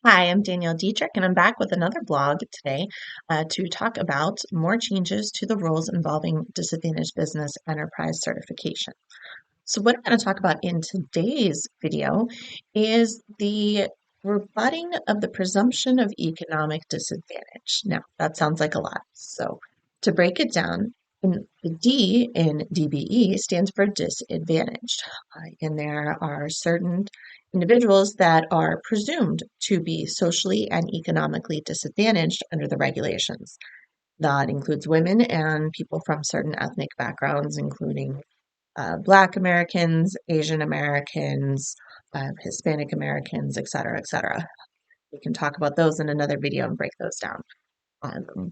Hi, I'm Danielle Dietrich, and I'm back with another blog today to talk about more changes to the rules involving disadvantaged business enterprise certification. So, what I'm going to talk about in today's video is the rebutting of the presumption of economic disadvantage. Now, that sounds like a lot. So, to break it down, the D in DBE stands for disadvantaged. And there are certain individuals that are presumed to be socially and economically disadvantaged under the regulations. That includes women and people from certain ethnic backgrounds, including Black Americans, Asian Americans, Hispanic Americans, et cetera, et cetera. We can talk about those in another video and break those down.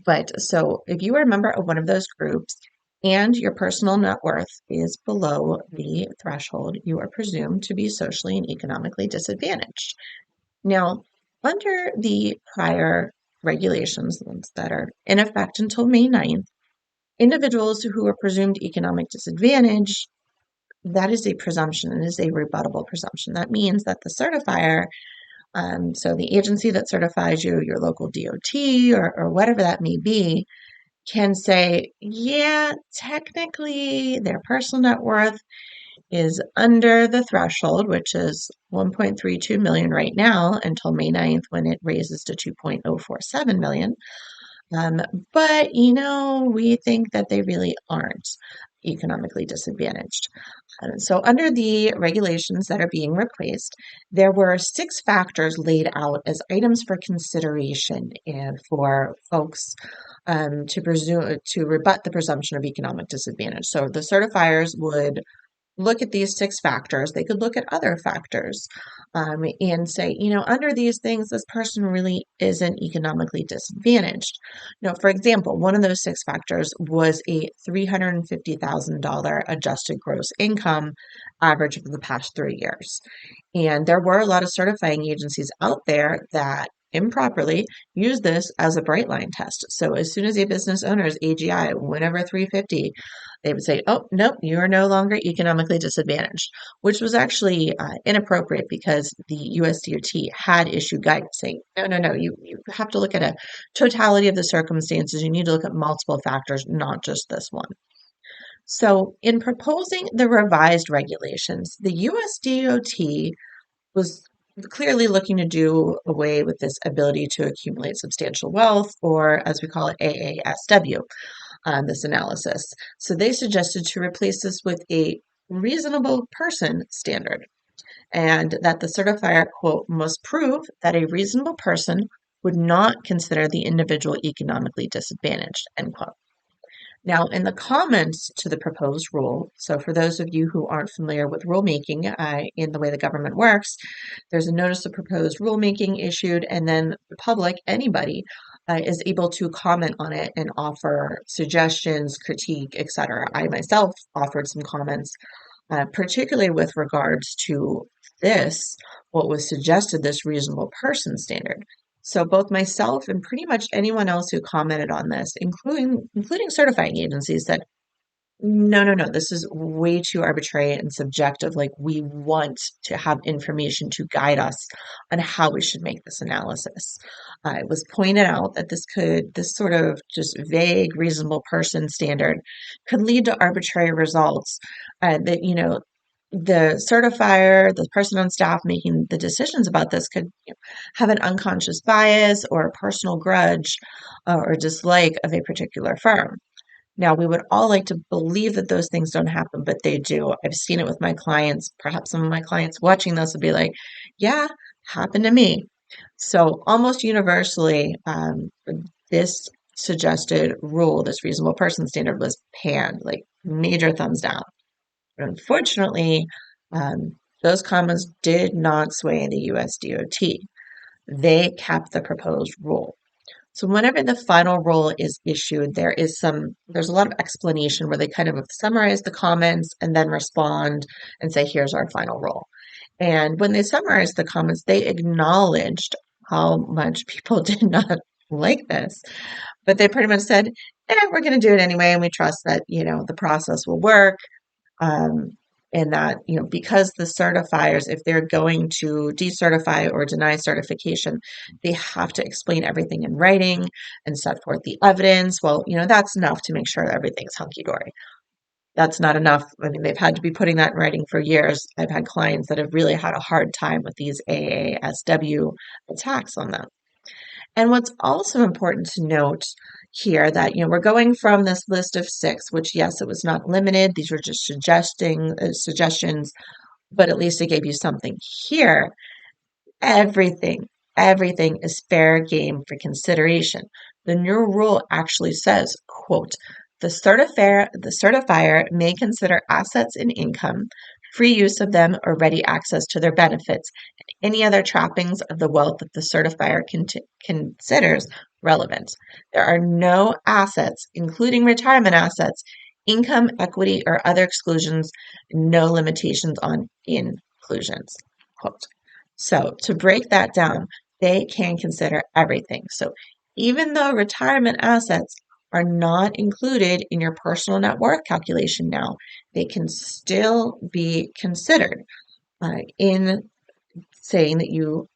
But so if you are a member of one of those groups and your personal net worth is below the threshold, you are presumed to be socially and economically disadvantaged. Now, under the prior regulations that are in effect until May 9th, individuals who are presumed economic disadvantage, that is a presumption. It is a rebuttable presumption. That means that the certifier, so the agency that certifies you, your local DOT or whatever that may be, can say, yeah, technically their personal net worth is under the threshold, which is 1.32 million right now until May 9th when it raises to 2.047 million. Um, but we think that they really aren't economically disadvantaged. So, under the regulations that are being replaced, there were 6 factors laid out as items for consideration and for folks to rebut the presumption of economic disadvantage. So, the certifiers would look at these 6 factors. They could look at other factors and say, under these things, this person really isn't economically disadvantaged. For example, one of those 6 factors was a $350,000 adjusted gross income average of the past 3 years. And there were a lot of certifying agencies out there that improperly use this as a bright line test. So as soon as a business owner's AGI went over 350, they would say, oh, nope, you are no longer economically disadvantaged, which was actually inappropriate because the USDOT had issued guidance saying, no, you have to look at a totality of the circumstances. You need to look at multiple factors, not just this one. So, in proposing the revised regulations, the USDOT was clearly looking to do away with this ability to accumulate substantial wealth, or as we call it, AASW, this analysis. So, they suggested to replace this with a reasonable person standard, and that the certifier, quote, must prove that a reasonable person would not consider the individual economically disadvantaged, end quote. Now, in the comments to the proposed rule, so for those of you who aren't familiar with rulemaking in the way the government works, there's a notice of proposed rulemaking issued, and then the public, anybody, is able to comment on it and offer suggestions, critique, etc. I myself offered some comments, particularly with regards to what was suggested, this reasonable person standard. So both myself and pretty much anyone else who commented on this, including certifying agencies, said, no, this is way too arbitrary and subjective. Like, we want to have information to guide us on how we should make this analysis. It was pointed out that this sort of just vague, reasonable person standard could lead to arbitrary results. That the certifier, the person on staff making the decisions about this could have an unconscious bias or a personal grudge or dislike of a particular firm. Now, we would all like to believe that those things don't happen, but they do. I've seen it with my clients. Perhaps some of my clients watching this would be like, yeah, happened to me. So almost universally, this suggested rule, this reasonable person standard, was panned, like major thumbs down. Unfortunately, those comments did not sway the USDOT. They kept the proposed rule. So whenever the final rule is issued, there's a lot of explanation where they kind of summarize the comments and then respond and say, here's our final rule. And when they summarized the comments, they acknowledged how much people did not like this. But they pretty much said, we're going to do it anyway, and we trust that, the process will work. And that, because the certifiers, if they're going to decertify or deny certification, they have to explain everything in writing and set forth the evidence. Well, that's enough to make sure that everything's hunky-dory. That's not enough. I mean, they've had to be putting that in writing for years. I've had clients that have really had a hard time with these AASW attacks on them. And what's also important to note here that, we're going from this list of 6, which, yes, it was not limited. These were just suggestions, but at least it gave you something. Here, everything, everything is fair game for consideration. The new rule actually says, quote, the certifier may consider assets and income, free use of them, or ready access to their benefits, and any other trappings of the wealth that the certifier considers relevant. There are no assets, including retirement assets, income, equity, or other exclusions, no limitations on inclusions. Quote. So to break that down, they can consider everything. So even though retirement assets are not included in your personal net worth calculation now, they can still be considered in saying that you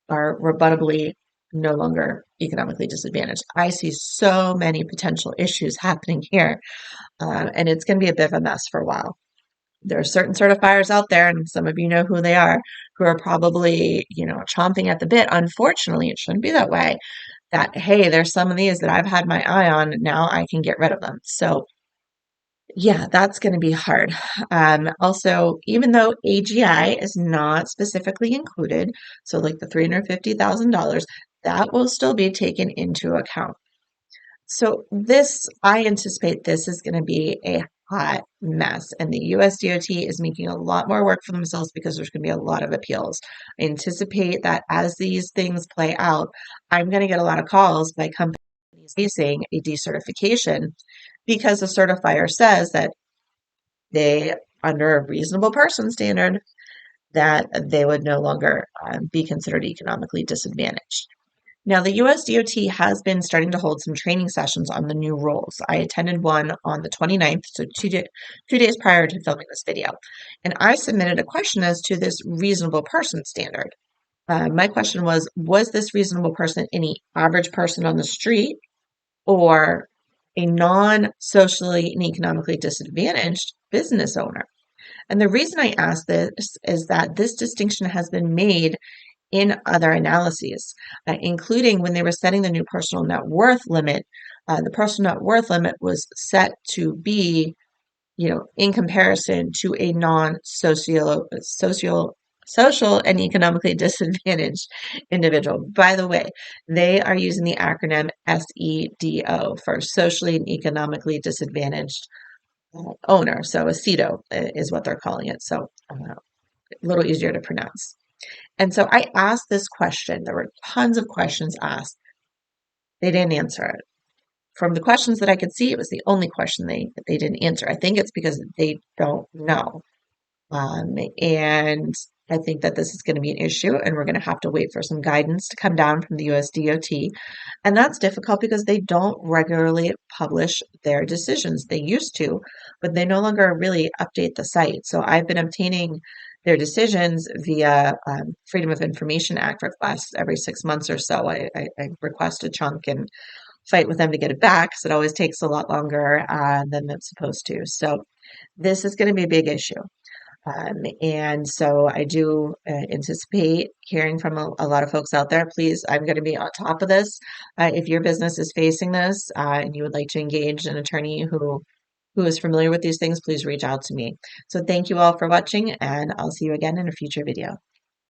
are rebuttably no longer economically disadvantaged. I see so many potential issues happening here, and it's going to be a bit of a mess for a while. There are certain certifiers out there, and some of you know who they are, who are probably, chomping at the bit. Unfortunately, it shouldn't be that way. That, hey, there's some of these that I've had my eye on, now I can get rid of them. So yeah, that's going to be hard. Also, even though AGI is not specifically included, so like the $350,000, that will still be taken into account. So I anticipate this is going to be a hot mess, and the USDOT is making a lot more work for themselves because there's going to be a lot of appeals. I anticipate that as these things play out, I'm going to get a lot of calls by companies facing a decertification because the certifier says that they, under a reasonable person standard, that they would no longer be considered economically disadvantaged. Now, the USDOT has been starting to hold some training sessions on the new rules. I attended one on the 29th, so 2 days prior to filming this video, and I submitted a question as to this reasonable person standard. My question was this reasonable person any average person on the street or a non-socially and economically disadvantaged business owner? And the reason I ask this is that this distinction has been made in other analyses, including when they were setting the new personal net worth limit. The personal net worth limit was set to be, in comparison to a social and economically disadvantaged individual. By the way, they are using the acronym SEDO for socially and economically disadvantaged owner. So a CEDO is what they're calling it. So a little easier to pronounce. And so I asked this question. There were tons of questions asked. They didn't answer it. From the questions that I could see, it was the only question they didn't answer. I think it's because they don't know. And I think that this is going to be an issue, and we're going to have to wait for some guidance to come down from the USDOT. And that's difficult because they don't regularly publish their decisions. They used to, but they no longer really update the site. So I've been obtaining their decisions via Freedom of Information Act requests every 6 months or so. I request a chunk and fight with them to get it back because it always takes a lot longer than it's supposed to. So this is going to be a big issue. And so I do anticipate hearing from a lot of folks out there. Please, I'm going to be on top of this. If your business is facing this and you would like to engage an attorney who is familiar with these things, please reach out to me. So thank you all for watching, and I'll see you again in a future video.